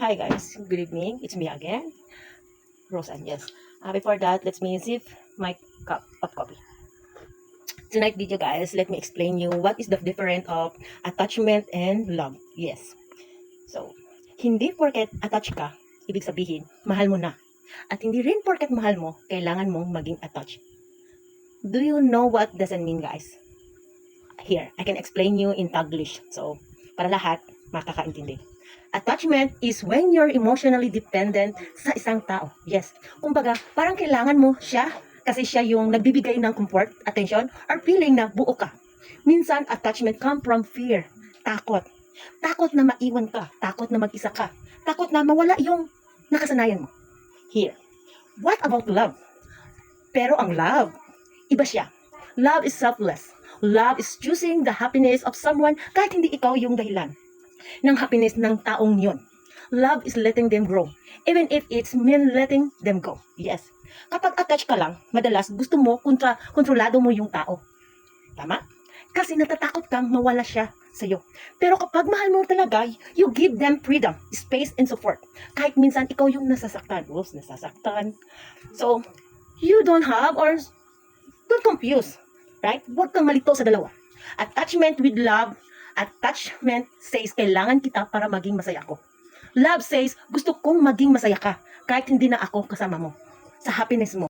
Hi guys, good evening. It's me again, Roseanne. Yes. Before that, let me sip my cup of coffee. Tonight video guys, let me explain you what is the difference of attachment and love. Yes. So, hindi porket attach ka, ibig sabihin, mahal mo na. At hindi rin porket mahal mo, kailangan mong maging attached. Do you know what doesn't mean guys? Here, I can explain you in Taglish. So, para lahat makakaintindi. Attachment is when you're emotionally dependent sa isang tao. Yes. Kumbaga, parang kailangan mo siya kasi siya yung nagbibigay ng comfort, attention, or feeling na buo ka. Minsan, attachment come from fear, takot. Takot na maiwan ka, takot na mag-isa ka, takot na mawala yung nakasanayan mo. Here. What about love? Pero ang love, iba siya. Love is selfless. Love is choosing the happiness of someone kahit hindi ikaw yung dahilan ng happiness ng taong yon. Love is letting them grow, even if it's mean letting them go. Yes. Kapag attached ka lang, madalas gusto mo kontrolado mo yung tao. Tama? Kasi natatakot kang mawala siya sa'yo. Pero kapag mahal mo talaga, you give them freedom, space, and support. Kahit minsan ikaw yung nasasaktan. So, you don't have or don't confuse. Right? Huwag kang malito sa dalawa. Attachment with love. Attachment says, kailangan kita para maging masaya ako. Love says, gusto kong maging masaya ka kahit hindi na ako kasama mo sa happiness mo.